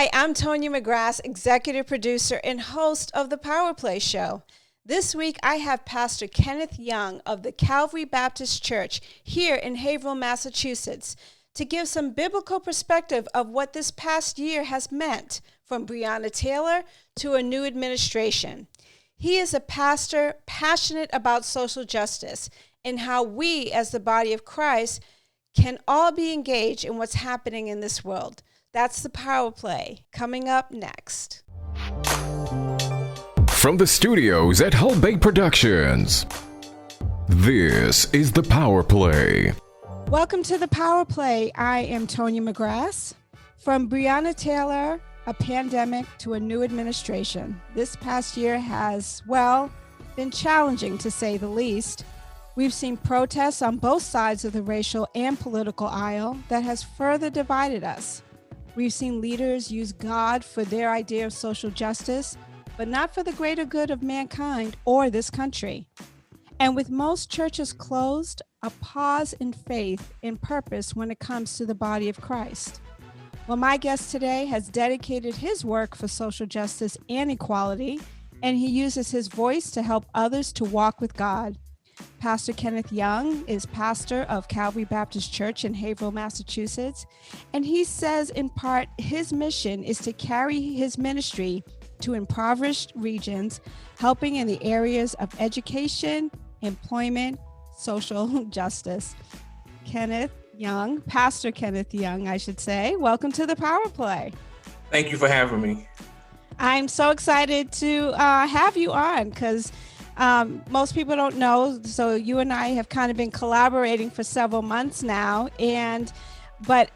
Hi, I'm Tonya McGrath, executive producer and host of the Power Play Show. This week, I have Pastor Kenneth Young of the Calvary Baptist Church here in Haverhill, Massachusetts, to give some biblical perspective of what this past year has meant from Breonna Taylor to a new administration. He is a pastor passionate about social justice and how we, as the body of Christ, can all be engaged in what's happening in this world. That's the Power Play, coming up next. From the studios at Hull Bay Productions, this is the Power Play. Welcome to the Power Play. I am Tonya McGrath. From Breonna Taylor, a pandemic, to a new administration. This past year has, been challenging to say the least. We've seen protests on both sides of the racial and political aisle that has further divided us. We've seen leaders use God for their idea of social justice, but not for the greater good of mankind or this country. And with most churches closed, a pause in faith and purpose when it comes to the body of Christ. Well, my guest today has dedicated his work for social justice and equality, and he uses his voice to help others to walk with God. Pastor Kenneth Young is pastor of Calvary Baptist Church in Haverhill, Massachusetts, and he says in part his mission is to carry his ministry to impoverished regions, helping in the areas of education, employment, social justice. Pastor Kenneth Young, I should say. Welcome to the Power Play. Thank you for having me. I'm so excited to have you on because most people don't know. So you and I have kind of been collaborating for several months now, but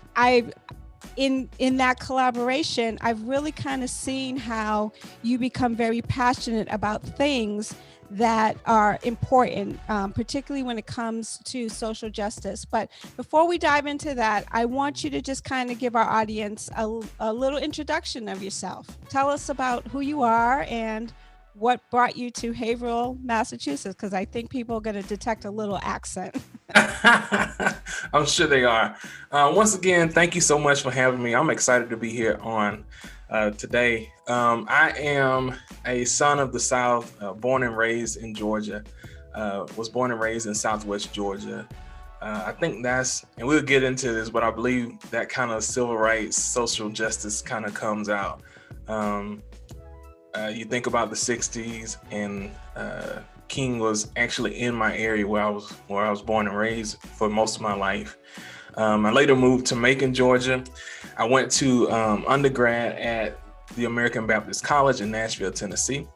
in that collaboration, I've really kind of seen how you become very passionate about things that are important, particularly when it comes to social justice. But before we dive into that, I want you to just kind of give our audience a little introduction of yourself. Tell us about who you are and what brought you to Haverhill, Massachusetts, because I think people are going to detect a little accent. I'm sure they are. Once again, thank you so much for having me. I'm excited to be here on today. I am a son of the South, born and raised in Georgia, was born and raised in Southwest Georgia. I think and we'll get into this, but I believe that kind of civil rights, social justice kind of comes out. You think about the 60s, and King was actually in my area where I was born and raised for most of my life. I later moved to Macon, Georgia. I went to undergrad at the American Baptist College in Nashville, Tennessee,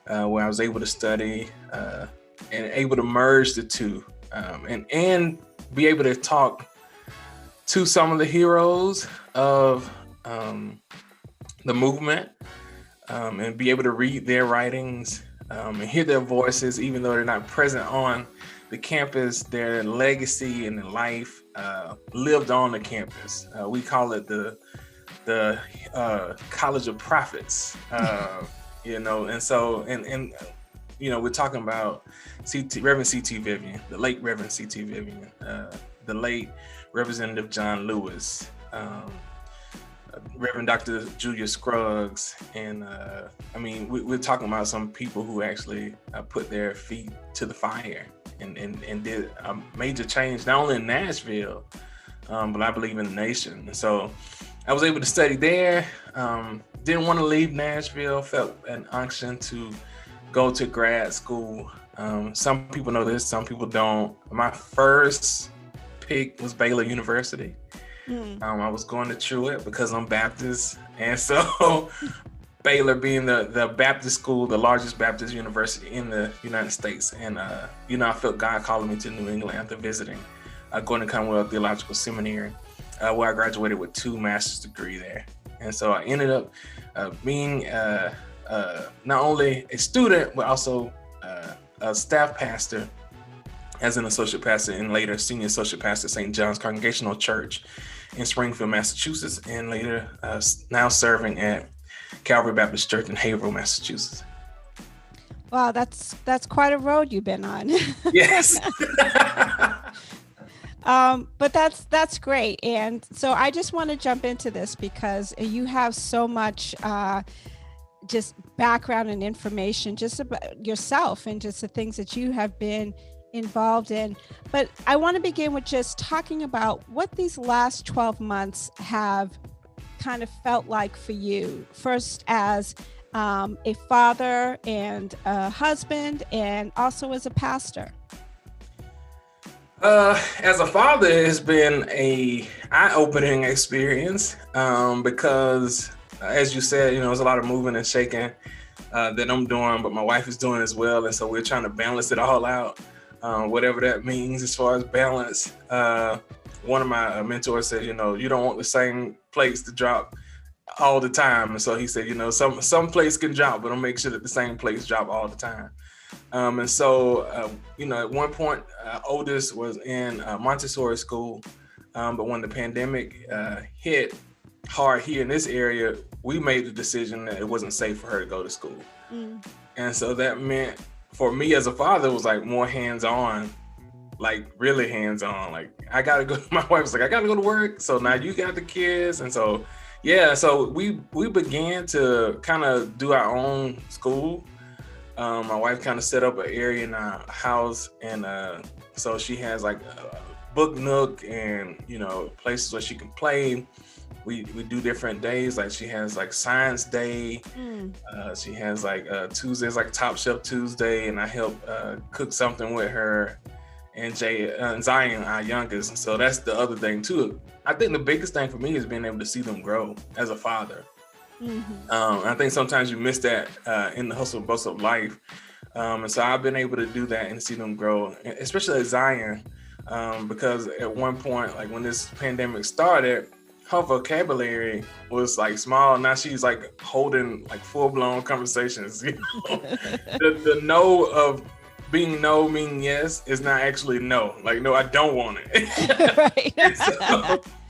where I was able to study and able to merge the two, and be able to talk to some of the heroes of the movement. And be able to read their writings and hear their voices, even though they're not present on the campus. Their legacy and their life lived on the campus. We call it the College of Prophets, and so we're talking about Reverend C.T. Vivian, the late Reverend C.T. Vivian, the late Representative John Lewis, Reverend Dr. Julia Scruggs, and we're talking about some people who actually put their feet to the fire and did a major change, not only in Nashville, but I believe in the nation. And so I was able to study there. Didn't want to leave Nashville, felt an unction to go to grad school. Some people know this, some people don't. My first pick was Baylor University. I was going to Truett because I'm Baptist, and so Baylor being the Baptist school, the largest Baptist university in the United States, and I felt God calling me to New England after visiting, going to Commonwealth Theological Seminary, where I graduated with 2 master's degrees there, and so I ended up being not only a student but also a staff pastor, as an associate pastor and later senior associate pastor at St. John's Congregational Church in Springfield, Massachusetts, and later now serving at Calvary Baptist Church in Haverhill, Massachusetts. Wow, that's quite a road you've been on. Yes. But that's great. And so I just want to jump into this because you have so much just background and information just about yourself and just the things that you have been involved in. But I want to begin with just talking about what these last 12 months have kind of felt like for you. First as a father and a husband, and also as a pastor. As a father, it's been a eye-opening experience because, as you said, there's a lot of moving and shaking that I'm doing, but my wife is doing as well, and so we're trying to balance it all out, whatever that means as far as balance. One of my mentors said, you don't want the same plates to drop all the time, and so he said, some plates can drop, but I'll make sure that the same plates drop all the time. And so, at one point, oldest was in Montessori school, but when the pandemic hit hard here in this area, we made the decision that it wasn't safe for her to go to school. And so that meant for me as a father, it was like more hands-on, like really hands-on. Like I gotta go. My wife was like, I gotta go to work. So now you got the kids, and so so we began to kind of do our own school. My wife kind of set up an area in our house, and so she has like a book nook and places where she can play. We do different days, like she has like science day. She has like Tuesdays like Top Chef Tuesday, and I help cook something with her and Zion, our youngest. And so that's the other thing too. I think the biggest thing for me is being able to see them grow as a father. I think sometimes you miss that in the hustle and bustle of life. And so I've been able to do that and see them grow, especially at Zion, because at one point, like when this pandemic started, her vocabulary was like small. Now she's like holding like full-blown conversations. The no of being no meaning yes is not actually no. Like, no, I don't want it. Right.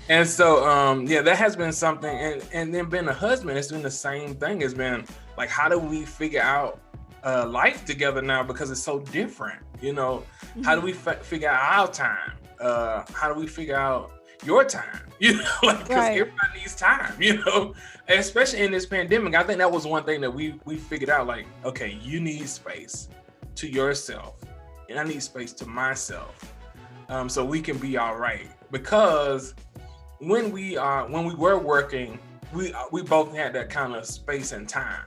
And so, that has been something. And then being a husband, it's been the same thing. It's been like, how do we figure out life together now? Because it's so different, How do we figure out our time? How do we figure out your time? Because everybody needs time, especially in this pandemic. I think that was one thing that we figured out, like, okay, you need space to yourself, and I need space to myself, so we can be all right. Because when we were working, we both had that kind of space and time.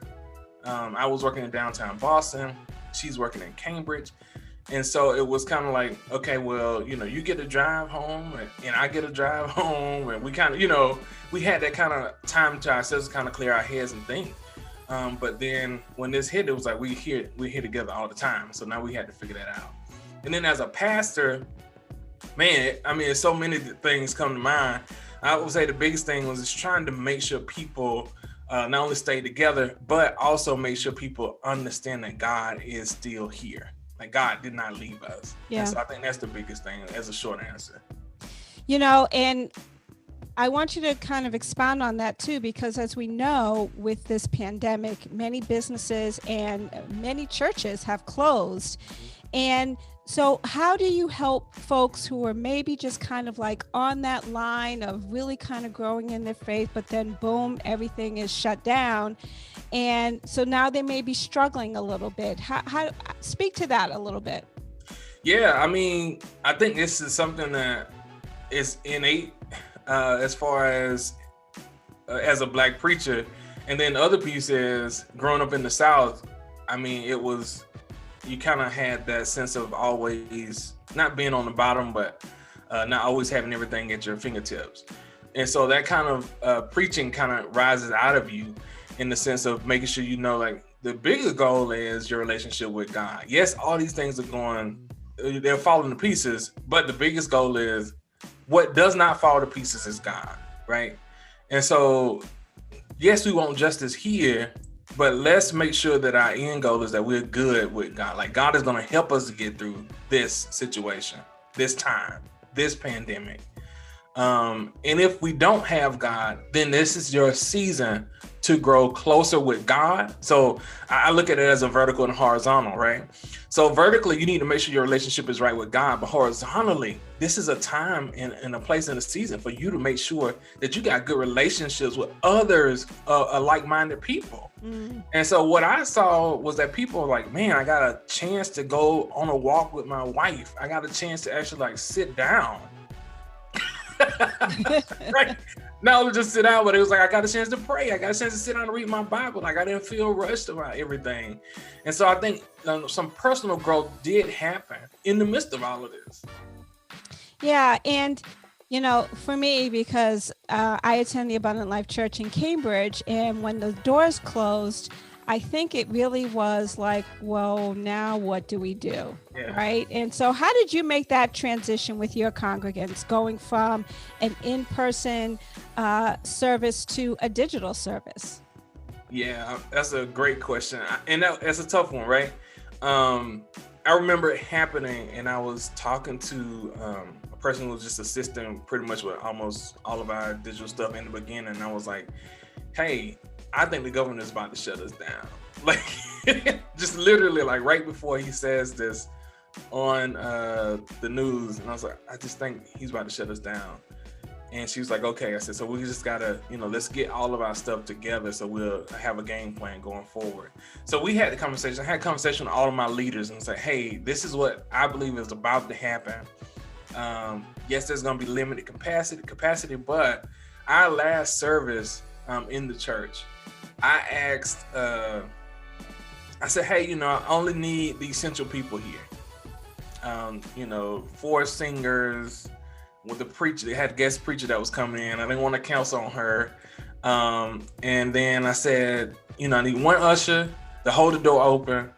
I was working in downtown Boston, she's working in Cambridge, and so it was kind of like, okay, well, you get to drive home, and I get to drive home, and we kind of, we had that kind of time to ourselves to kind of clear our heads and think. But then when this hit, it was like we're here together all the time. So now we had to figure that out. And then as a pastor, man, I mean, so many things come to mind. I would say the biggest thing was just trying to make sure people not only stay together, but also make sure people understand that God is still here. Like, God did not leave us. Yeah. And so I think that's the biggest thing as a short answer. And I want you to kind of expound on that too, because as we know, with this pandemic, many businesses and many churches have closed. And so how do you help folks who are maybe just kind of like on that line of really kind of growing in their faith, but then boom, everything is shut down. And so now they may be struggling a little bit. How speak to that a little bit? Yeah, I mean, I think this is something that is innate as far as a Black preacher. And then the other piece is growing up in the South. I mean, you kind of had that sense of always not being on the bottom, but not always having everything at your fingertips. And so that kind of preaching kind of rises out of you in the sense of making sure like the bigger goal is your relationship with God. Yes, all these things they're falling to pieces, but the biggest goal is what does not fall to pieces is God, right? And so, yes, we want justice here, but let's make sure that our end goal is that we're good with God. Like, God is going to help us to get through this situation, this time, this pandemic. And if we don't have God, then this is your season to grow closer with God. So I look at it as a vertical and horizontal, right? So vertically, you need to make sure your relationship is right with God, but horizontally, this is a time and a place in a season for you to make sure that you got good relationships with others, like-minded people. And so what I saw was that people were like, man, I got a chance to go on a walk with my wife. I got a chance to actually like sit down. Right? Not only just sit down, but it was like, I got a chance to pray. I got a chance to sit down and read my Bible. Like I didn't feel rushed about everything. And so I think some personal growth did happen in the midst of all of this. Yeah. And, you know, for me, because I attend the Abundant Life Church in Cambridge, and when the doors closed, I think it really was like, well, now what do we do? Yeah. Right. And so how did you make that transition with your congregants, going from an in-person service to a digital service? Yeah, that's a great question. And that's a tough one, right? I remember it happening, and I was talking to a person who was just assisting pretty much with almost all of our digital stuff in the beginning. And I was like, hey, I think the government is about to shut us down. Like, just literally like right before he says this on the news. And I was like, I just think he's about to shut us down. And she was like, okay. I said, so we just gotta, let's get all of our stuff together so we'll have a game plan going forward. So we had the conversation. I had a conversation with all of my leaders and said, hey, this is what I believe is about to happen. Yes, there's gonna be limited capacity, but our last service in the church, I asked, I said, hey, I only need the essential people here. 4 singers with the preacher. They had a guest preacher that was coming in. I didn't want to counsel on her. And then I said, I need 1 usher to hold the door open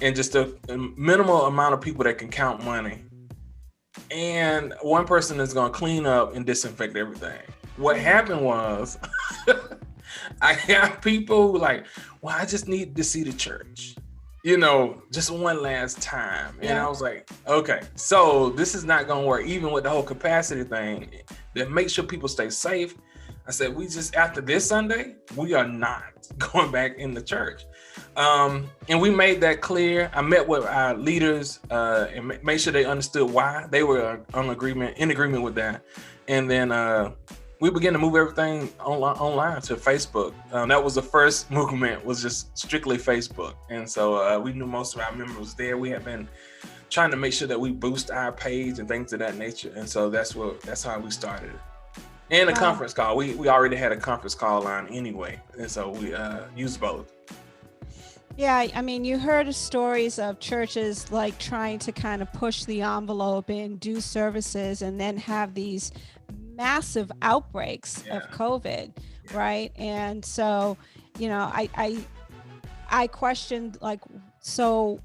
and just a minimal amount of people that can count money. And 1 person is going to clean up and disinfect everything. What happened was I got people who like, well, I just need to see the church, just one last time. And I was like, okay, so this is not going to work. Even with the whole capacity thing, that make sure people stay safe. I said, after this Sunday, we are not going back in the church. And we made that clear. I met with our leaders and made sure they understood why they were in agreement with that. And then we began to move everything online to Facebook. That was the first movement, was just strictly Facebook. And so we knew most of our members there. We had been trying to make sure that we boost our page and things of that nature. And so that's how we started it. And a conference call. We already had a conference call line anyway. And so we used both. Yeah, I mean, you heard stories of churches like trying to kind of push the envelope and do services and then have these massive outbreaks of COVID, right? And so, I questioned, like, so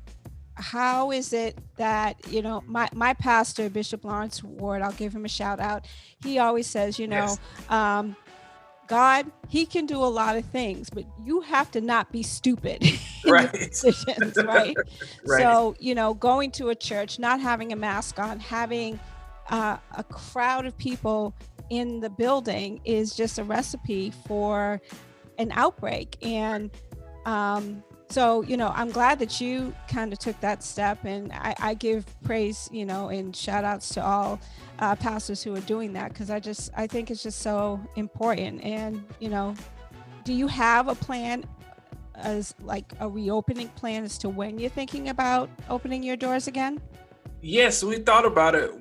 how is it that, my pastor, Bishop Lawrence Ward, I'll give him a shout out. He always says, God, he can do a lot of things, but you have to not be stupid in your decisions, right? Right. So, going to a church, not having a mask on, having a crowd of people in the building is just a recipe for an outbreak. And so, I'm glad that you kind of took that step, and I give praise, and shout outs to all pastors who are doing that, because I think it's just so important. And, do you have a plan, as like a reopening plan, as to when you're thinking about opening your doors again? Yes, we thought about it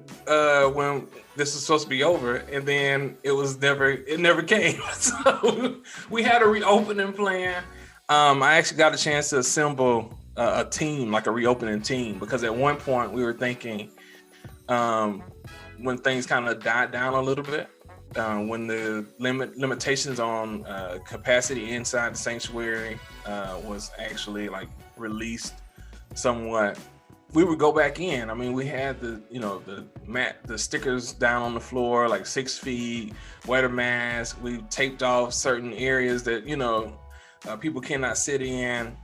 when this was supposed to be over, and then it never came. So we had a reopening plan. I actually got a chance to assemble a team, like a reopening team, because at one point we were thinking, when things kind of died down a little bit, when the limitations on capacity inside the sanctuary was actually like released somewhat, we would go back in. I mean, we had the stickers down on the floor, like 6 feet, wear the mask. We taped off certain areas that, people cannot sit in.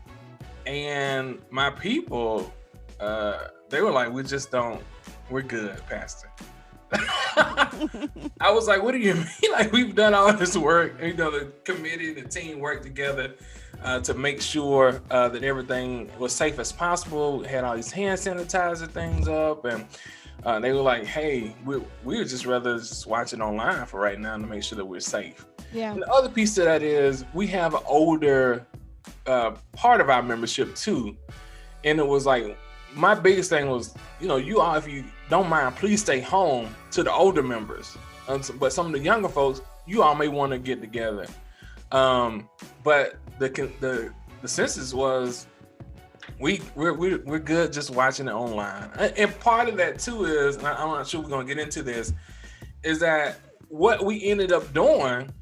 And my people, they were like, we're good, Pastor. I was like, what do you mean? Like, we've done all this work, the committee, the team worked together to make sure that everything was safe as possible. We had all these hand sanitizer things up, and they were like, hey, we would just rather just watch it online for right now to make sure that we're safe. Yeah. And the other piece to that is we have an older part of our membership too. And it was like, my biggest thing was, you all, if you don't mind, please stay home to the older members. But some of the younger folks, you all may want to get together. But the census was, we're good just watching it online. And part of that too is, and I'm not sure we're gonna get into this, is that what we ended up doing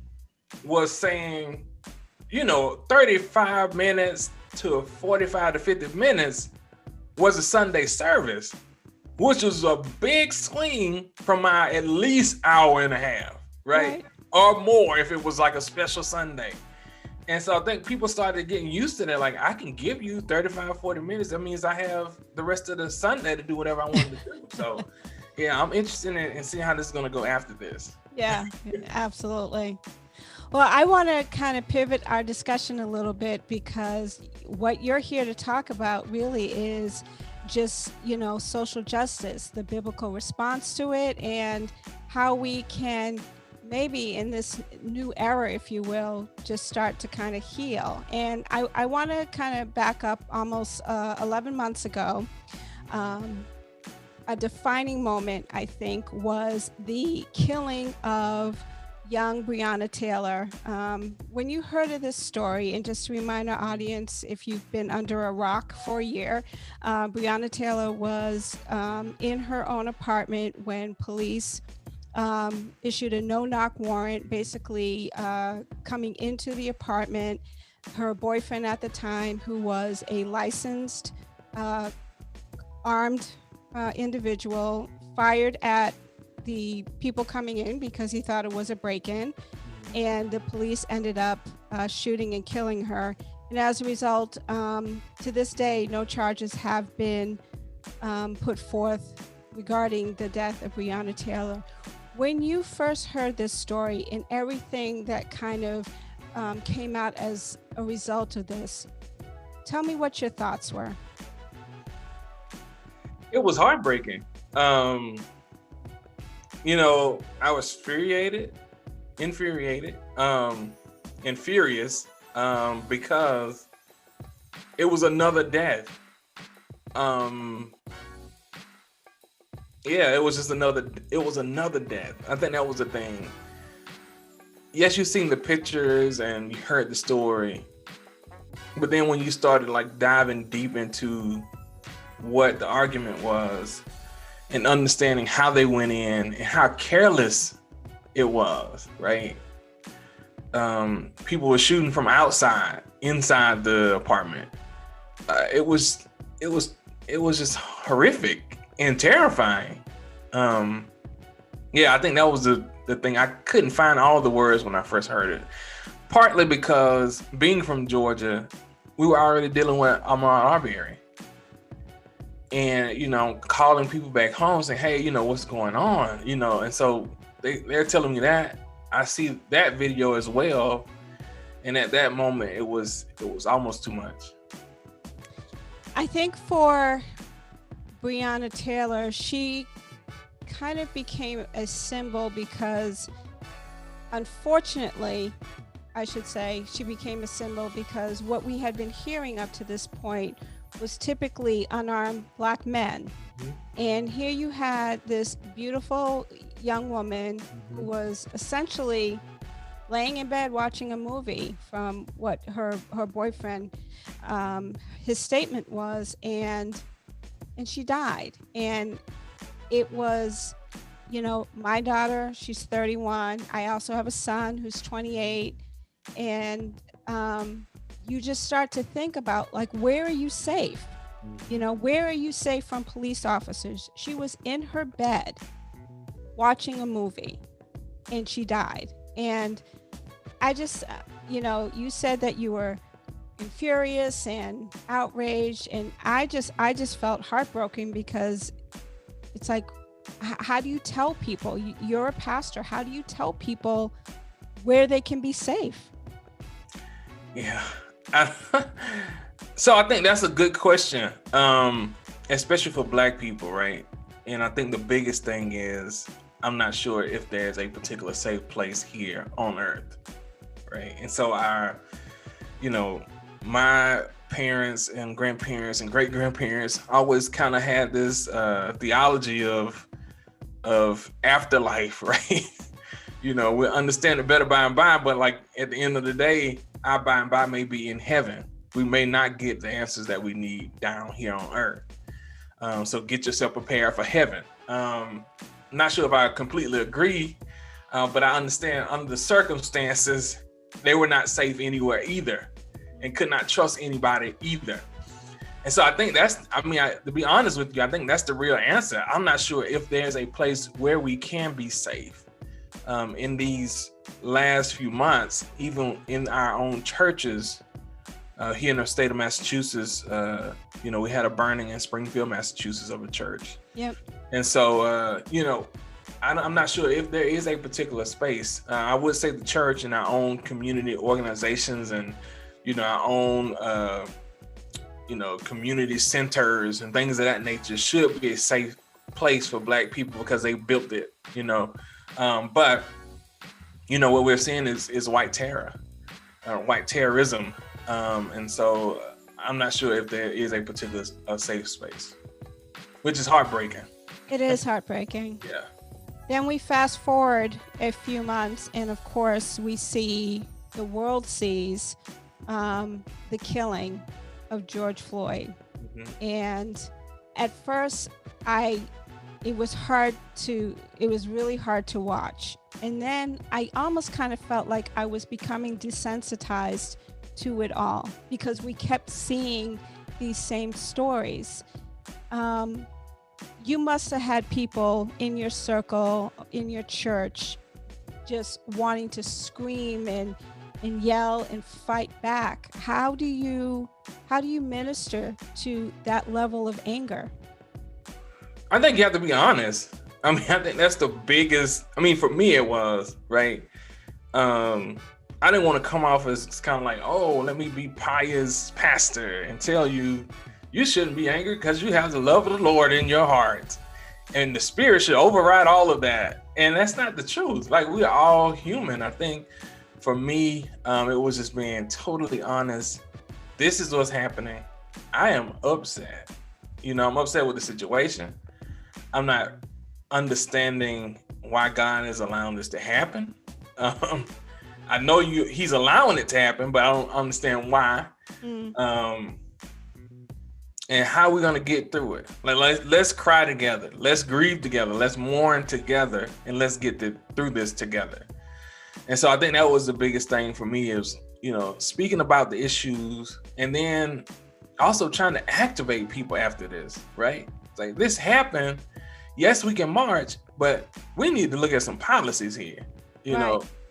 was saying, 35 minutes to 45 to 50 minutes was a Sunday service, which was a big swing from my at least hour and a half, right? Or more if it was like a special Sunday. And so I think people started getting used to that. Like, I can give you 35, 40 minutes. That means I have the rest of the Sunday to do whatever I want to do. So yeah, I'm interested in seeing how this is going to go after this. Yeah, absolutely. Well, I want to kind of pivot our discussion a little bit, because what you're here to talk about really is just, social justice, the biblical response to it, and how we can maybe in this new era, if you will, just start to kind of heal. And I want to kind of back up almost 11 months ago. A defining moment, I think, was the killing of young Breonna Taylor. When you heard of this story, and just to remind our audience, if you've been under a rock for a year, Breonna Taylor was in her own apartment when police issued a no-knock warrant, basically coming into the apartment. Her boyfriend at the time, who was a licensed armed individual, fired at the people coming in because he thought it was a break-in, and the police ended up shooting and killing her. And as a result, to this day, no charges have been put forth regarding the death of Breonna Taylor. When you first heard this story and everything that kind of came out as a result of this, tell me what your thoughts were. It was heartbreaking. I was infuriated, and furious, because it was another death. It was another death. I think that was the thing. Yes, you've seen the pictures and you heard the story, but then when you started like diving deep into what the argument was and understanding how they went in and how careless it was, right? People were shooting from inside the apartment. It was just horrific and terrifying. I think that was the thing. I couldn't find all the words when I first heard it. Partly because being from Georgia, we were already dealing with Ahmaud Arbery. And, calling people back home saying, hey, what's going on? And so they're telling me that. I see that video as well. And at that moment, it was almost too much. I think for Breonna Taylor, she kind of became a symbol because, unfortunately, I should say, she became a symbol because what we had been hearing up to this point was typically unarmed Black men. Mm-hmm. And here you had this beautiful young woman who was essentially laying in bed watching a movie from what her boyfriend, his statement was, and she died. And it was, my daughter, she's 31. I also have a son who's 28. And you just start to think about, like, where are you safe? Where are you safe from police officers? She was in her bed watching a movie and she died. And I just, you said that you were furious and outraged, and I just felt heartbroken because it's like, how do you tell people? You're a pastor. How do you tell people where they can be safe? Yeah. So I think that's a good question, especially for Black people, right? And I think the biggest thing is, I'm not sure if there's a particular safe place here on earth, right? And so my parents and grandparents and great grandparents always kind of had this theology of afterlife, right? We'll understand it better by and by, but like at the end of the day, our by and by may be in heaven. We may not get the answers that we need down here on earth. So get yourself prepared for heaven. Not sure if I completely agree, but I understand under the circumstances, they were not safe anywhere either and could not trust anybody either. And so I think to be honest with you, I think that's the real answer. I'm not sure if there's a place where we can be safe. In these last few months, even in our own churches, here in the state of Massachusetts, we had a burning in Springfield, Massachusetts of a church. Yep. And so, I'm not sure if there is a particular space. I would say the church and our own community organizations and, our own, community centers and things of that nature should be a safe place for Black people because they built it, but, what we're seeing is white terror, white terrorism. And so I'm not sure if there is a particular safe space, which is heartbreaking. It is heartbreaking. Yeah. Then we fast forward a few months, and of course the world sees the killing of George Floyd. Mm-hmm. And at first it was really hard to watch. And then I almost kind of felt like I was becoming desensitized to it all because we kept seeing these same stories. You must have had people in your circle, in your church, just wanting to scream and yell and fight back. How do you minister to that level of anger? I think you have to be honest. I think that's the biggest, for me it was, right? I didn't want to come off as kind of like, oh, let me be pious pastor and tell you shouldn't be angry because you have the love of the Lord in your heart. And the Spirit should override all of that. And that's not the truth. Like, we are all human. I think for me, it was just being totally honest. This is what's happening. I am upset. I'm upset with the situation. I'm not understanding why God is allowing this to happen. I know he's allowing it to happen, but I don't understand why. And how we're gonna get through it. Like, let's cry together. Let's grieve together. Let's mourn together, and let's get through this together. And so I think that was the biggest thing for me is, speaking about the issues and then also trying to activate people after this, right? It's like, this happened. Yes, we can march, but we need to look at some policies here.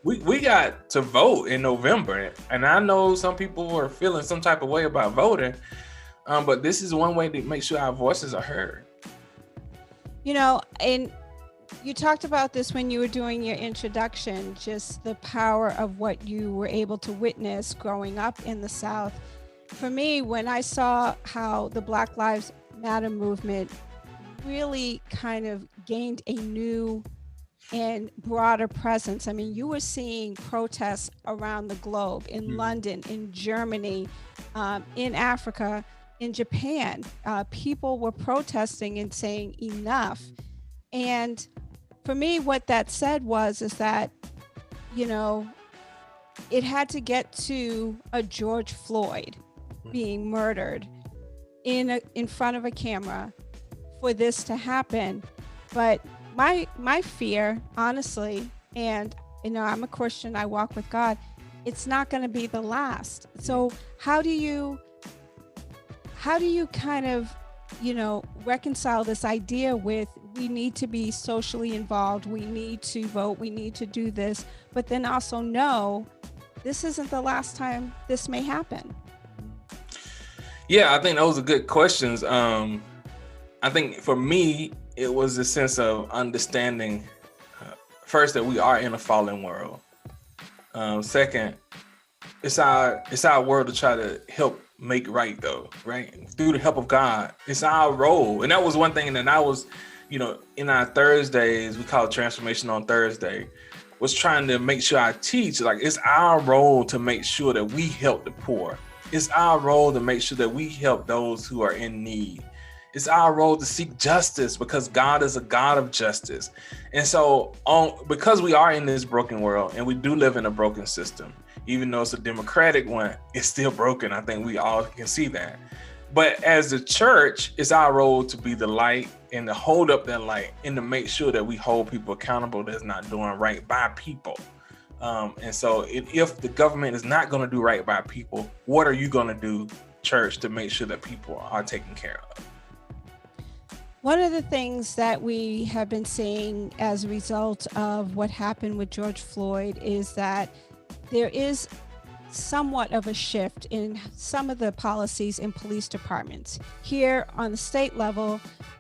We got to vote in November, and I know some people are feeling some type of way about voting, but this is one way to make sure our voices are heard. And you talked about this when you were doing your introduction, just the power of what you were able to witness growing up in the South. For me, when I saw how the Black Lives Matter movement really kind of gained a new and broader presence. You were seeing protests around the globe, in London, in Germany, in Africa, in Japan. People were protesting and saying enough. And for me, what that said is that, it had to get to a George Floyd being murdered in front of a camera for this to happen. But my fear, honestly, and I'm a Christian, I walk with God, it's not going to be the last. So how do you kind of, reconcile this idea with, we need to be socially involved, we need to vote, we need to do this, but then also know this isn't the last time this may happen? Yeah, I think those are good questions. I think for me, it was a sense of understanding, first, that we are in a fallen world. Second, it's our world to try to help make right, though, right? Through the help of God. It's our role. And that was one thing that I was, in our Thursdays, we call it Transformation on Thursday, was trying to make sure I teach, like, it's our role to make sure that we help the poor. It's our role to make sure that we help those who are in need. It's our role to seek justice, because God is a God of justice. And so because we are in this broken world, and we do live in a broken system, even though it's a democratic one, it's still broken. I think we all can see that. But as the church, it's our role to be the light and to hold up that light and to make sure that we hold people accountable that's not doing right by people. And so if the government is not going to do right by people, what are you going to do, church, to make sure that people are taken care of? One of the things that we have been seeing as a result of what happened with George Floyd is that there is somewhat of a shift in some of the policies in police departments. Here on the state level,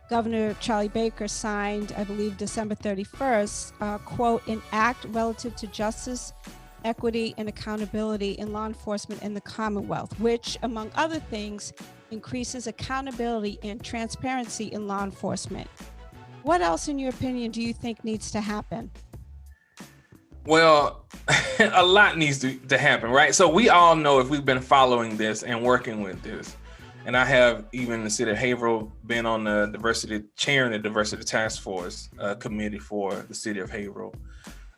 Governor Charlie Baker signed, I believe, December 31st, quote, an act relative to justice, equity, and accountability in law enforcement in the Commonwealth, which, among other things, increases accountability and transparency in law enforcement. What else, in your opinion, do you think needs to happen? Well, a lot needs to happen, right? So we all know, if we've been following this and working with this, and I have, even in the city of Haverhill, been on the chairing the diversity task force committee for the city of Haverhill,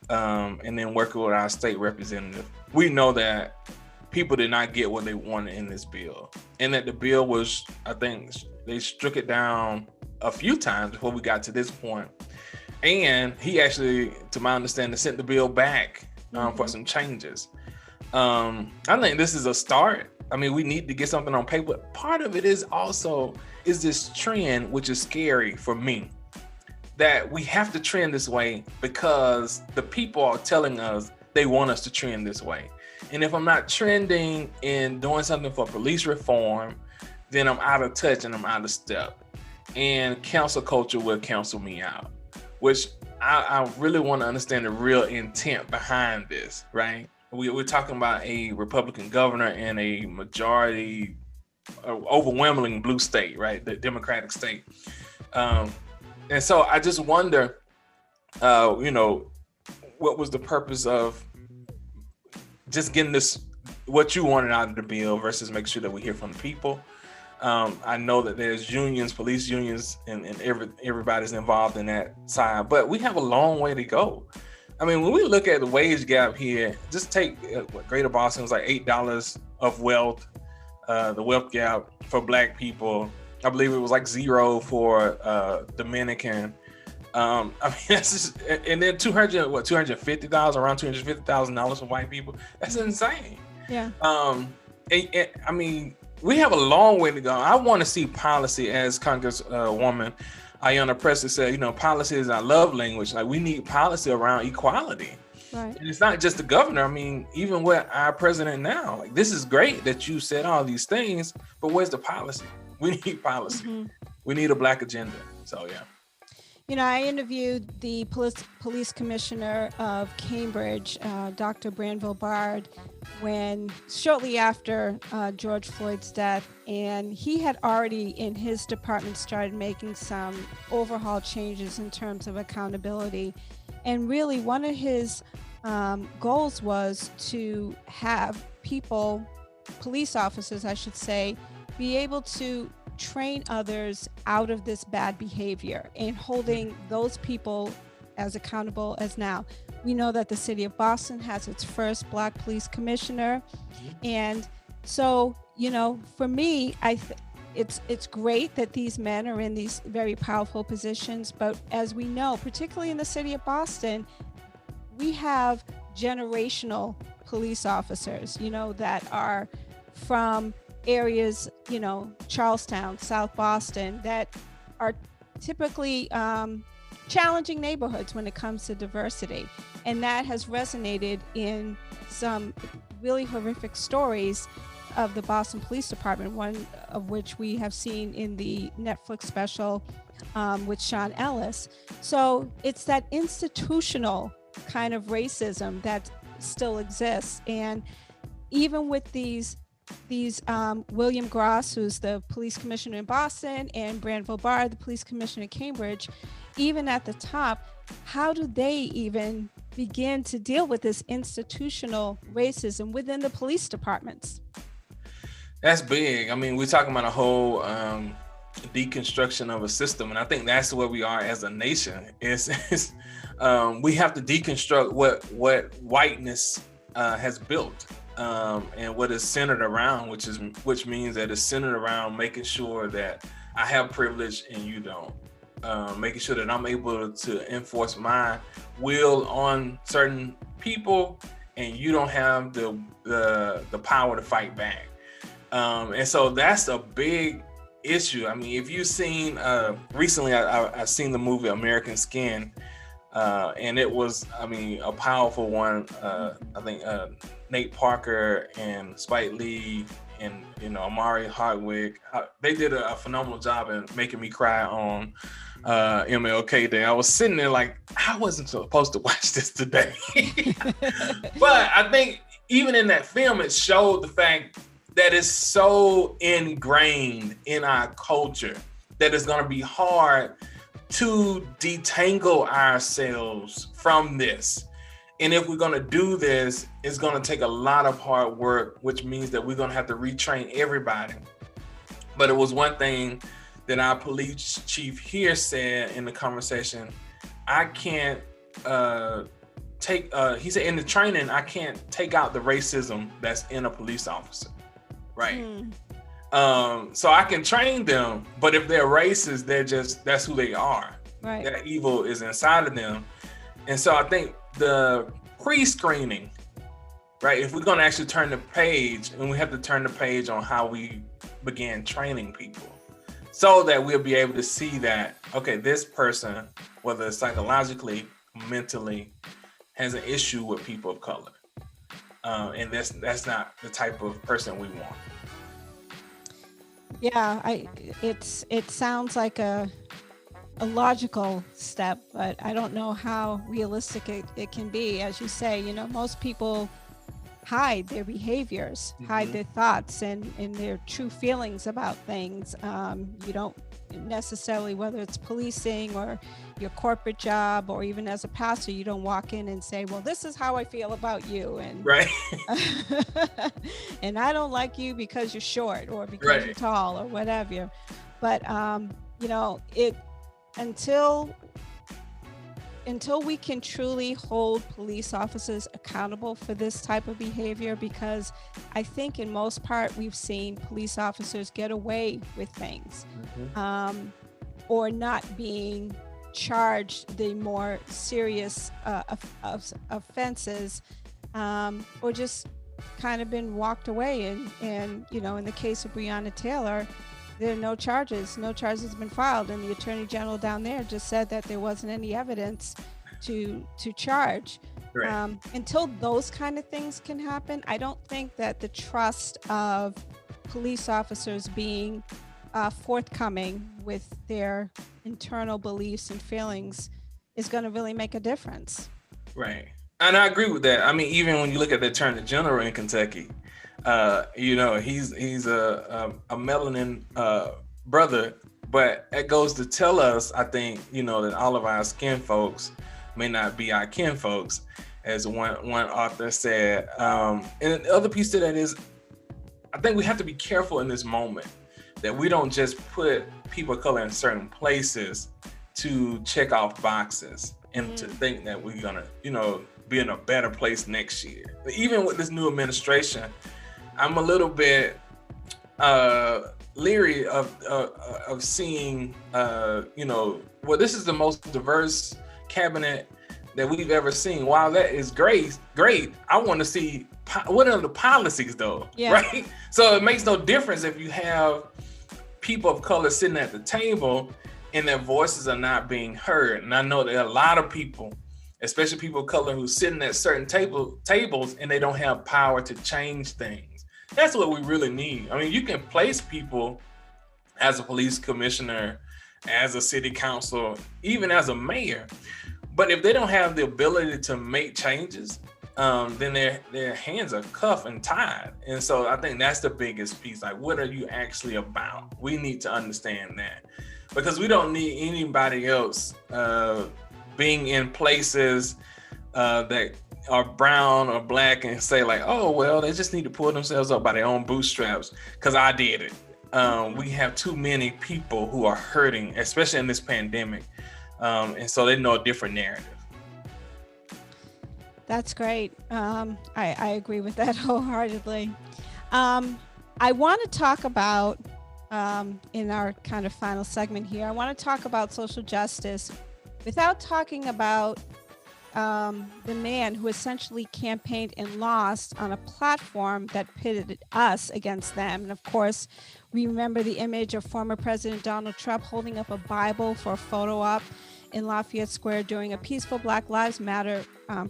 and then working with our state representative. We know that people did not get what they wanted in this bill, and that the bill was, I think they struck it down a few times before we got to this point. And he actually, to my understanding, sent the bill back for some changes. I think this is a start. I mean, we need to get something on paper. Part of it is this trend, which is scary for me, that we have to trend this way because the people are telling us they want us to trend this way. And if I'm not trending and doing something for police reform, then I'm out of touch and I'm out of step. And cancel culture will cancel me out, which I really want to understand the real intent behind this, right? We're talking about a Republican governor in a majority, overwhelmingly blue state, right? The Democratic state. And so I just wonder, what was the purpose of just getting this, what you wanted out of the bill versus make sure that we hear from the people. I know that there's unions, police unions, and everybody's involved in that side, but we have a long way to go. I mean, when we look at the wage gap here, just take Greater Boston was like $8 of wealth, the wealth gap for Black people. I believe it was like 0 for Dominican. I mean, that's just, and then $250,000, around $250,000 for white people. That's insane. Yeah. And I mean, we have a long way to go. I want to see policy, as Congresswoman Ayanna Pressley said, policy is our love language. Like, we need policy around equality. Right. And it's not just the governor. I mean, even with our president now, like, this is great that you said all these things, but where's the policy? We need policy. Mm-hmm. We need a Black agenda. So, yeah. I interviewed the police commissioner of Cambridge, Dr. Branville Bard, shortly after George Floyd's death, and he had already in his department started making some overhaul changes in terms of accountability. And really one of his goals was to have police officers, I should say, be able to train others out of this bad behavior and holding those people as accountable as now. We know that the city of Boston has its first Black police commissioner. And so, for me, it's great that these men are in these very powerful positions. But as we know, particularly in the city of Boston, we have generational police officers, that are from areas, Charlestown, South Boston, that are typically challenging neighborhoods when it comes to diversity. And that has resonated in some really horrific stories. of the Boston Police Department, one of which we have seen in the Netflix special with Sean Ellis. So it's that institutional kind of racism that still exists. And even with these William Gross, who's the police commissioner in Boston, and Branville Barr, the police commissioner in Cambridge, even at the top, how do they even begin to deal with this institutional racism within the police departments? That's big. I mean, we're talking about a whole deconstruction of a system, and I think that's where we are as a nation. We have to deconstruct what whiteness has built. And what is centered around, which means that it's centered around making sure that I have privilege and you don't, making sure that I'm able to enforce my will on certain people and you don't have the power to fight back. And so that's a big issue. I mean, if you've seen recently, I seen the movie American Skin, and it was, I mean, a powerful one. I think Nate Parker and Spike Lee and, you know, Amari Hardwick, they did a phenomenal job in making me cry on MLK Day. I was sitting there like, I wasn't supposed to watch this today. But I think even in that film, it showed the fact that it's so ingrained in our culture that it's going to be hard to detangle ourselves from this. And if we're going to do this, it's going to take a lot of hard work, which means that we're going to have to retrain everybody. But it was one thing that our police chief here said in the conversation. I can't he said in the training, I can't take out the racism that's in a police officer, right? So I can train them, but if they're racist, that's who they are. Right. That evil is inside of them. And so I think the pre-screening, right? If we're going to actually turn the page, and we have to turn the page on how we began training people so that we'll be able to see that, okay, this person, whether psychologically, mentally, has an issue with people of color. And that's not the type of person we want. Yeah, it sounds like a logical step, but I don't know how realistic it can be. As you say, you know, most people hide their behaviors, hide their thoughts and their true feelings about things. You don't necessarily, whether it's policing or your corporate job or even as a pastor, you don't walk in and say, well, this is how I feel about you. And right. and I don't like you because you're short or because you're tall or whatever. But, you know, until we can truly hold police officers accountable for this type of behavior, because I think in most part we've seen police officers get away with things, or not being charged the more serious offenses, or just kind of been walked away. And you know, in the case of Breonna Taylor, there are no charges have been filed, and the attorney general down there just said that there wasn't any evidence to charge. Right. Until those kind of things can happen, I don't think that the trust of police officers being forthcoming with their internal beliefs and feelings is going to really make a difference. Right. And I agree with that. I mean, even when you look at the attorney general in Kentucky, you know, he's a melanin brother, but it goes to tell us, I think, you know, that all of our skin folks may not be our kin folks, as one author said. And the other piece to that is, I think we have to be careful in this moment that we don't just put people of color in certain places to check off boxes and to think that we're gonna, you know, be in a better place next year. But even with this new administration, I'm a little bit leery of seeing, you know, well, this is the most diverse cabinet that we've ever seen. While that is great, I want to see what are the policies though, right? So it makes no difference if you have people of color sitting at the table and their voices are not being heard. And I know there are a lot of people, especially people of color, who sitting at certain tables and they don't have power to change things. That's what we really need. I mean, you can place people as a police commissioner, as a city council, even as a mayor, but if they don't have the ability to make changes, then their hands are cuffed and tied. And so I think that's the biggest piece. Like, what are you actually about? We need to understand that, because we don't need anybody else being in places that are brown or black and say like, oh, well, they just need to pull themselves up by their own bootstraps because I did it. We have too many people who are hurting, especially in this pandemic. And so they know a different narrative. That's great. I agree with that wholeheartedly. I want to talk about, in our kind of final segment here, I want to talk about social justice without talking about the man who essentially campaigned and lost on a platform that pitted us against them. And of course, we remember the image of former President Donald Trump holding up a Bible for a photo op in Lafayette Square during a peaceful Black Lives Matter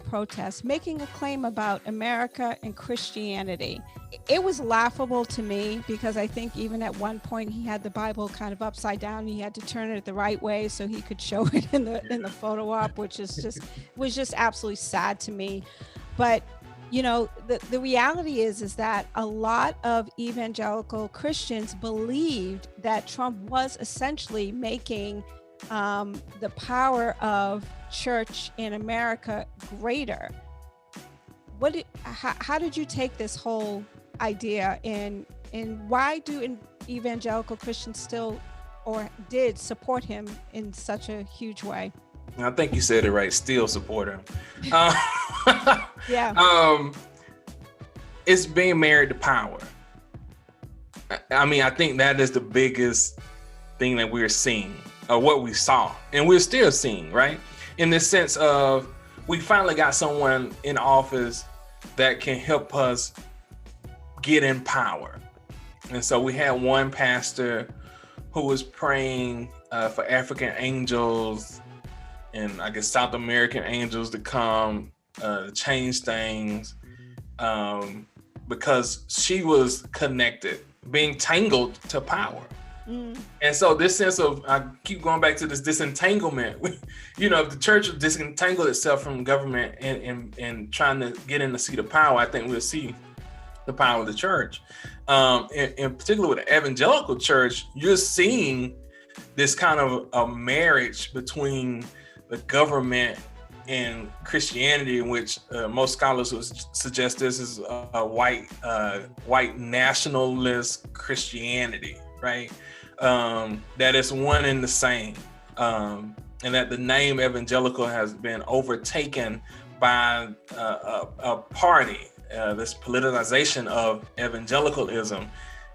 protest, making a claim about America and Christianity. It was laughable to me because I think even at one point he had the Bible kind of upside down. He had to turn it the right way so he could show it in the photo op, which is was just absolutely sad to me. But you know, the reality is that a lot of evangelical Christians believed that Trump was essentially making the power of church in America greater. How did you take this whole idea, and why do evangelical Christians still or did support him in such a huge way? I think you said it right. Still support him. Yeah. It's being married to power. I mean, I think that is the biggest thing that we're seeing, or what we saw, and we're still seeing, right? In the sense of, we finally got someone in office that can help us get in power. And so we had one pastor who was praying for African angels and I guess South American angels to come change things, because she was connected, being tangled to power. And so this sense of, I keep going back to this disentanglement, you know, if the church will disentangle itself from government and trying to get in the seat of power, I think we'll see the power of the church. In particular with the evangelical church, you're seeing this kind of a marriage between the government and Christianity, in which most scholars would suggest this is a white nationalist Christianity, right? That is one and the same, and that the name evangelical has been overtaken by a party. This politicization of evangelicalism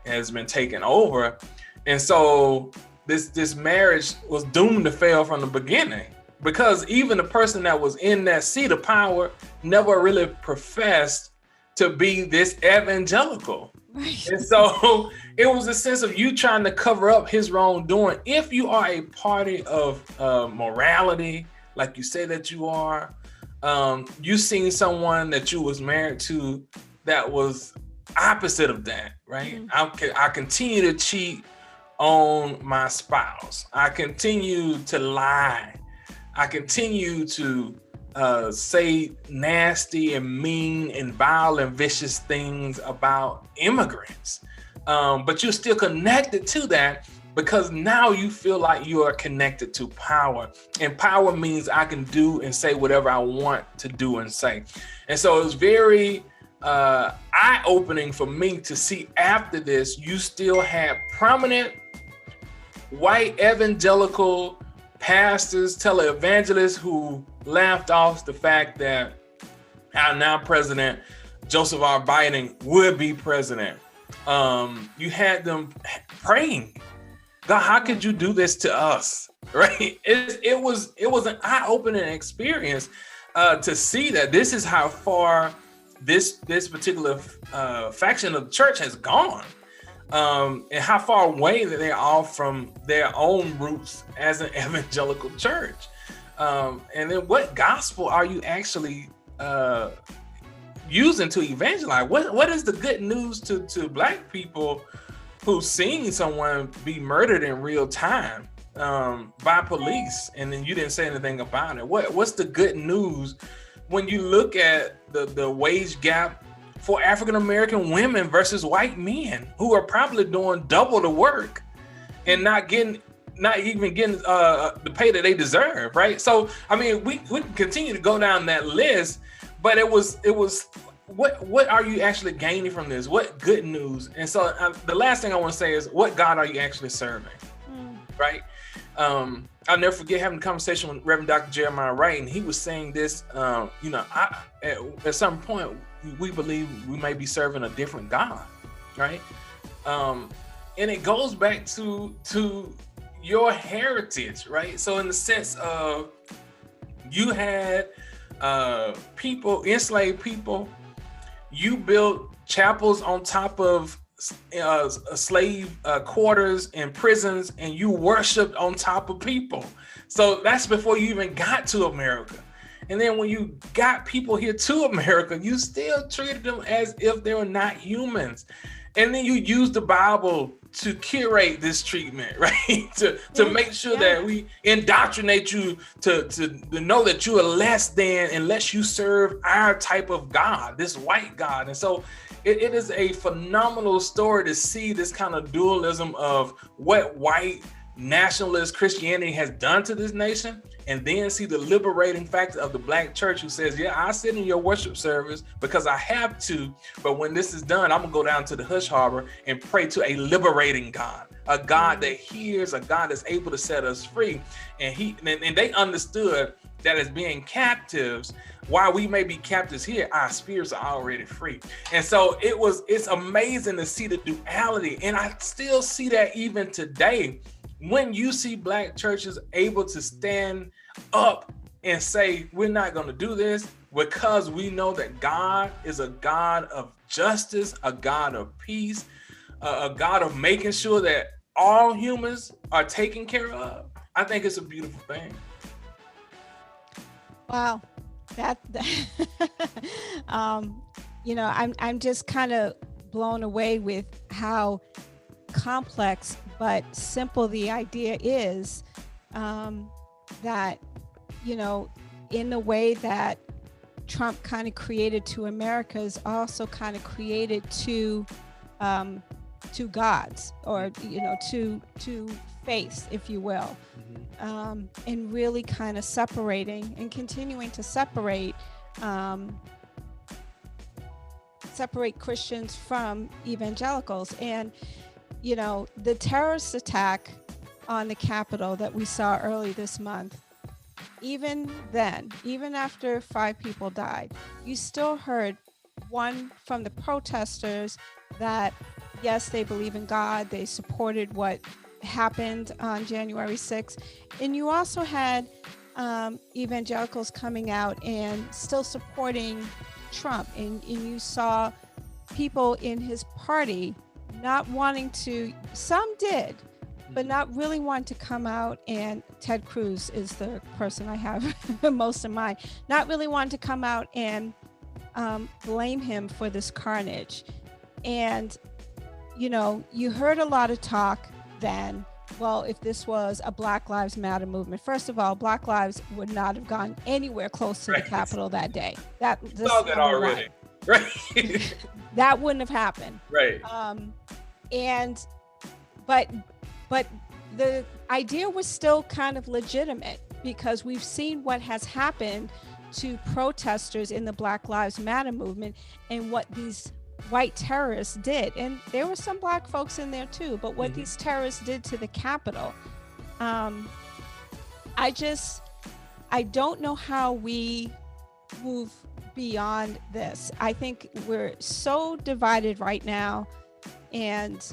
has been taken over, and so this marriage was doomed to fail from the beginning, because even the person that was in that seat of power never really professed to be this evangelical. Right. And so it was a sense of you trying to cover up his wrongdoing. If you are a party of morality, like you say that you are, you seen someone that you was married to that was opposite of that, right? Mm-hmm. I continue to cheat on my spouse. I continue to lie. I continue to say nasty and mean and vile and vicious things about immigrants. But you're still connected to that because now you feel like you are connected to power. And power means I can do and say whatever I want to do and say. And so it was very eye-opening for me to see after this, you still had prominent white evangelical pastors, televangelists who laughed off the fact that our now president, Joseph R. Biden, would be president. You had them praying, God, how could you do this to us? Right? It was an eye-opening experience to see that this is how far this particular faction of the church has gone. And how far away that they are from their own roots as an evangelical church. And then what gospel are you actually using to evangelize. What is the good news to Black people who've seen someone be murdered in real time by police, and then you didn't say anything about it? What's the good news when you look at the wage gap for African American women versus white men who are probably doing double the work and not even getting the pay that they deserve, right? So I mean, we can continue to go down that list, but it was what are you actually gaining from this? What good news? And so the last thing I want to say is, what God are you actually serving, right? I'll never forget having a conversation with Reverend Dr. Jeremiah Wright, and he was saying this, at some point, we believe we may be serving a different God, right? And it goes back to your heritage, right? So in the sense of, you had enslaved people, you built chapels on top of slave quarters and prisons, and you worshiped on top of people. So that's before you even got to America. And then when you got people here to America, you still treated them as if they were not humans. And then you use the Bible to curate this treatment, right? to make sure that we indoctrinate you to know that you are less than unless you serve our type of God, this white God. And so it is a phenomenal story to see this kind of dualism of what white nationalist Christianity has done to this nation, and then see the liberating factor of the Black church, who says, yeah, I sit in your worship service because I have to, but when this is done, I'm gonna go down to the hush harbor and pray to a liberating God, a God that hears, a God that's able to set us free. And they understood that as being captives, while we may be captives here, our spirits are already free. And so it's amazing to see the duality, and I still see that even today. When you see Black churches able to stand up and say, we're not going to do this, because we know that God is a God of justice, a God of peace, a God of making sure that all humans are taken care of, I think it's a beautiful thing. Wow. I'm just kind of blown away with how complex but simple the idea is, that, in the way that Trump kind of created to America is also kind of created to gods, or, to faith, if you will, and really kind of separating and continuing to separate Christians from evangelicals. And the terrorist attack on the Capitol that we saw early this month, even then, even after 5 people died, you still heard one from the protesters that, yes, they believe in God, they supported what happened on January 6th. And you also had evangelicals coming out and still supporting Trump. And you saw people in his party not wanting to, some did, but not really want to come out, and Ted Cruz is the person I have most in mind, not really want to come out and blame him for this carnage. And, you heard a lot of talk then, well, if this was a Black Lives Matter movement, first of all, Black Lives would not have gone anywhere close to the Capitol that day. That already. Right. That wouldn't have happened. Right. But the idea was still kind of legitimate, because we've seen what has happened to protesters in the Black Lives Matter movement and what these white terrorists did. And there were some Black folks in there too, but what these terrorists did to the Capitol, I don't know how we move beyond this. I think we're so divided right now, and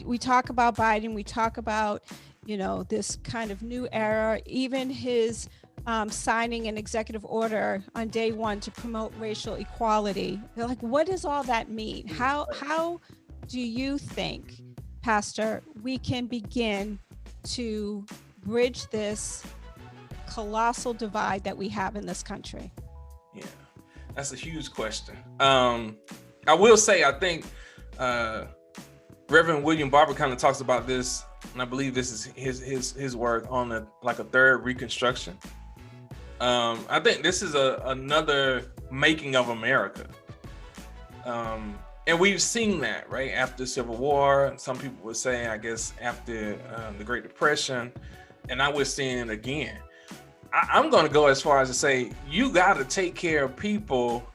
we talk about Biden, we talk about this kind of new era, even his signing an executive order on day one to promote racial equality. They're like, what does all that mean? How do you think, Pastor, we can begin to bridge this colossal divide that we have in this country? Yeah. That's a huge question. I will say, I think Reverend William Barber kind of talks about this, and I believe this is his work on a third reconstruction. I think this is another making of America. And we've seen that, right? After the Civil War, some people would say, I guess, after the Great Depression, and now we're seeing it again. I'm going to go as far as to say, you got to take care of people.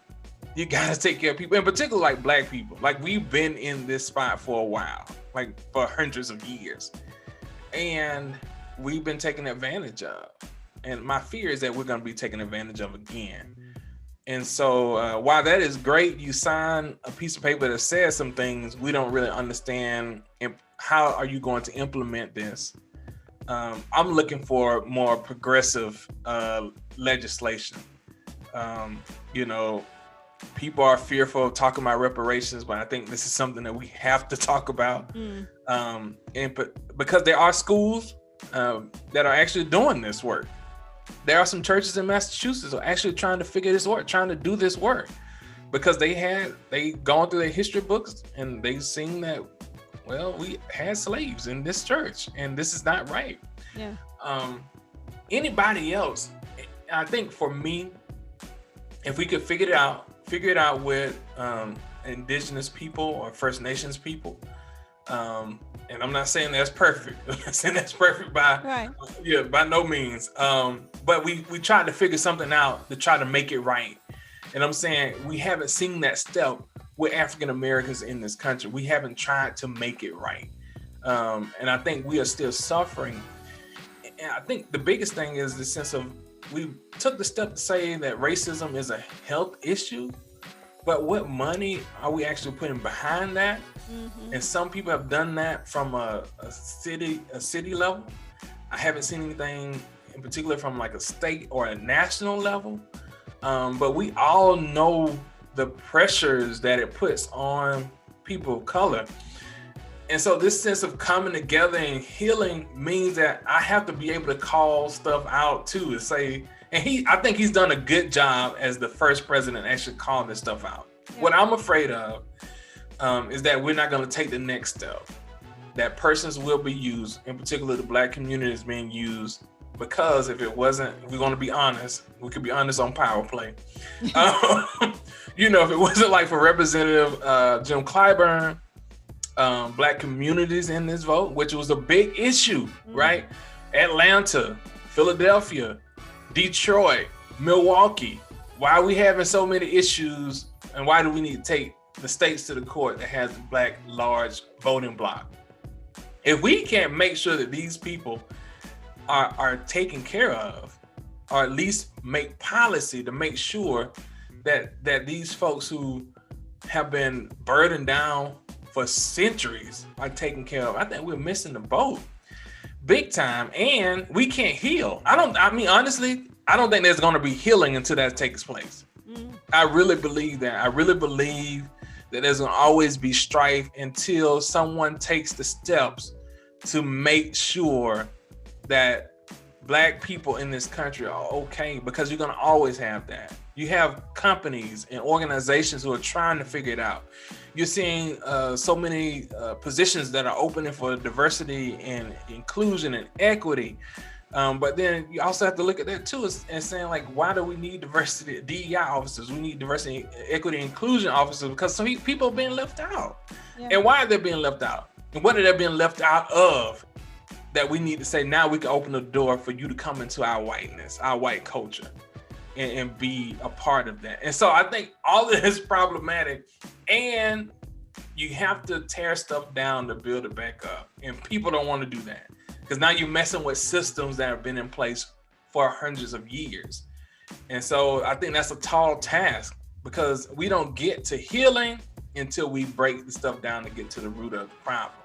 You got to take care of people, in particular, like Black people. Like, we've been in this spot for a while, like for hundreds of years. And we've been taken advantage of. And my fear is that we're going to be taken advantage of again. And so while that is great, you sign a piece of paper that says some things, we don't really understand how are you going to implement this. I'm looking for more progressive legislation. You know, people are fearful of talking about reparations, but I think this is something that we have to talk about. Because there are schools that are actually doing this work. There are some churches in Massachusetts who are actually trying to figure this work, trying to do this work, because they gone through their history books and they've seen that, well, we had slaves in this church and this is not right. Yeah. Anybody else, I think for me, if we could figure it out with indigenous people or First Nations people, and I'm not saying that's perfect. I'm not saying that's perfect by no means. But we tried to figure something out to try to make it right. And I'm saying we haven't seen that step with African Americans in this country. We haven't tried to make it right. And I think we are still suffering. And I think the biggest thing is the sense of, we took the step to say that racism is a health issue, but what money are we actually putting behind that? And some people have done that from a city level. I haven't seen anything in particular from like a state or a national level. But we all know the pressures that it puts on people of color. And so this sense of coming together and healing means that I have to be able to call stuff out too, and say, and I think he's done a good job as the first president actually calling this stuff out. Yeah. What I'm afraid of is that we're not going to take the next step. That persons will be used, in particular the Black community is being used, because if it wasn't, if we're going to be honest, we could be honest on Power Play. You know, if it wasn't like for Representative Jim Clyburn, Black communities in this vote, which was a big issue, right? Atlanta, Philadelphia, Detroit, Milwaukee. Why are we having so many issues, and why do we need to take the states to the court that has the Black large voting bloc? If we can't make sure that these people are taken care of, or at least make policy to make sure that these folks who have been burdened down for centuries are taken care of, I think we're missing the boat big time. And we can't heal. Honestly, I don't think there's going to be healing until that takes place. I really believe that. I really believe that there's going to always be strife until someone takes the steps to make sure that Black people in this country are okay, because you're going to always have that. You have companies and organizations who are trying to figure it out. You're seeing so many positions that are opening for diversity and inclusion and equity. But then you also have to look at that too and saying, like, why do we need diversity DEI officers? We need diversity, equity, inclusion officers, because some people are being left out. Yeah. And why are they being left out? And what are they being left out of that we need to say, now we can open the door for you to come into our whiteness, our white culture, and be a part of that. And so I think all of this is problematic, and you have to tear stuff down to build it back up. And people don't want to do that, because now you're messing with systems that have been in place for hundreds of years. And so I think that's a tall task, because we don't get to healing until we break the stuff down to get to the root of the problem.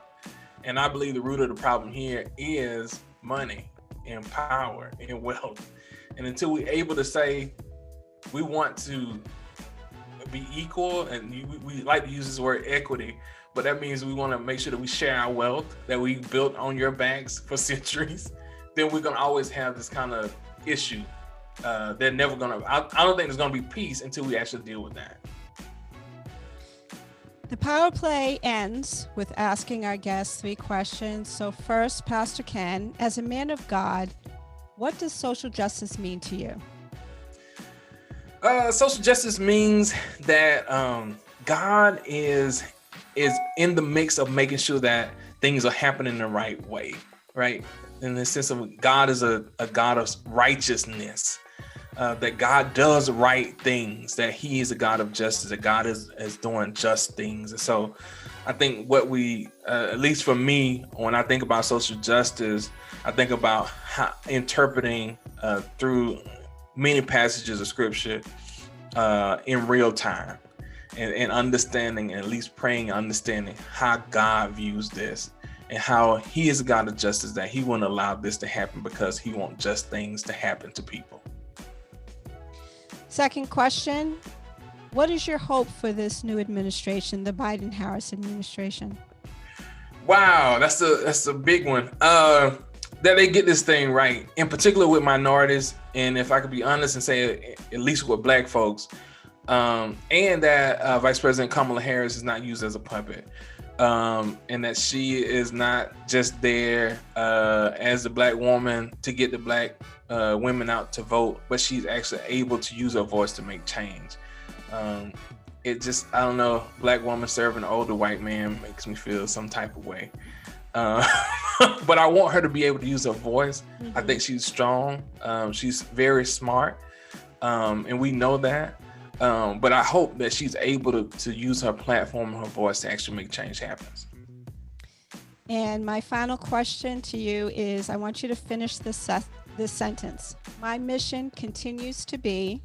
And I believe the root of the problem here is money and power and wealth. And until we're able to say we want to be equal, and we like to use this word equity, but that means we want to make sure that we share our wealth that we built on your backs for centuries, then we're going to always have this kind of issue they're never gonna. I don't think there's gonna be peace until we actually deal with that. The power play ends with asking our guests 3 questions. So first, Pastor Ken, as a man of God, what does social justice mean to you? Social justice means that God is in the mix of making sure that things are happening the right way, right? In the sense of God is a God of righteousness. That God does right things, that he is a God of justice, that God is doing just things. And so I think what we, at least for me, when I think about social justice, I think about interpreting through many passages of scripture in real time and understanding, and at least praying, understanding how God views this and how he is a God of justice, that he wouldn't allow this to happen because he wants just things to happen to people. Second question, what is your hope for this new administration, the Biden-Harris administration? Wow, that's a big one. That they get this thing right, in particular with minorities, and if I could be honest and say at least with Black folks, and that Vice President Kamala Harris is not used as a puppet, and that she is not just there as a Black woman to get the Black women out to vote, but she's actually able to use her voice to make change. It just, I don't know, Black woman serving an older white man makes me feel some type of way. But I want her to be able to use her voice. Mm-hmm. I think she's strong. She's very smart. And we know that. But I hope that she's able to use her platform and her voice to actually make change happen. And my final question to you is, I want you to finish this sentence. My mission continues to be?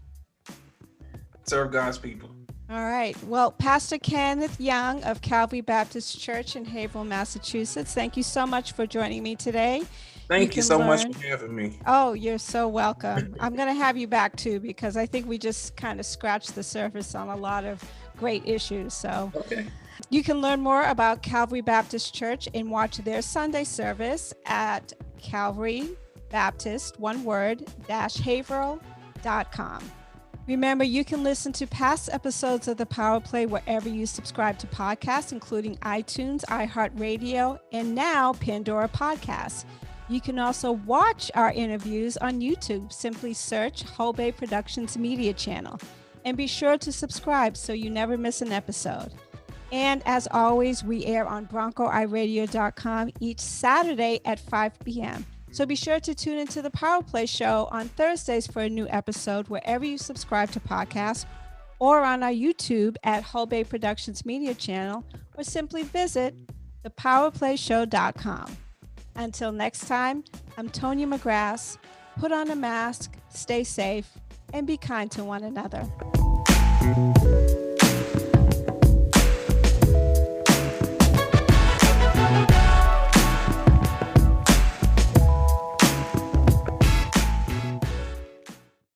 Serve God's people. All right. Well, Pastor Kenneth Young of Calvary Baptist Church in Haverhill, Massachusetts, thank you so much for joining me today. Thank you so much for having me. Oh, you're so welcome. I'm going to have you back too, because I think we just kind of scratched the surface on a lot of great issues. So okay. You can learn more about Calvary Baptist Church and watch their Sunday service at Calvary Baptist, one word, -Haverhill.com. Remember, you can listen to past episodes of The Power Play wherever you subscribe to podcasts, including iTunes, iHeartRadio, and now Pandora Podcasts. You can also watch our interviews on YouTube. Simply search Holbay Productions Media Channel. And be sure to subscribe so you never miss an episode. And as always, we air on BroncoIRadio.com each Saturday at 5 p.m. So be sure to tune into the Power Play show on Thursdays for a new episode wherever you subscribe to podcasts, or on our YouTube at Holbay Productions Media Channel, or simply visit thepowerplayshow.com. Until next time, I'm Tonya McGrath. Put on a mask, stay safe, and be kind to one another.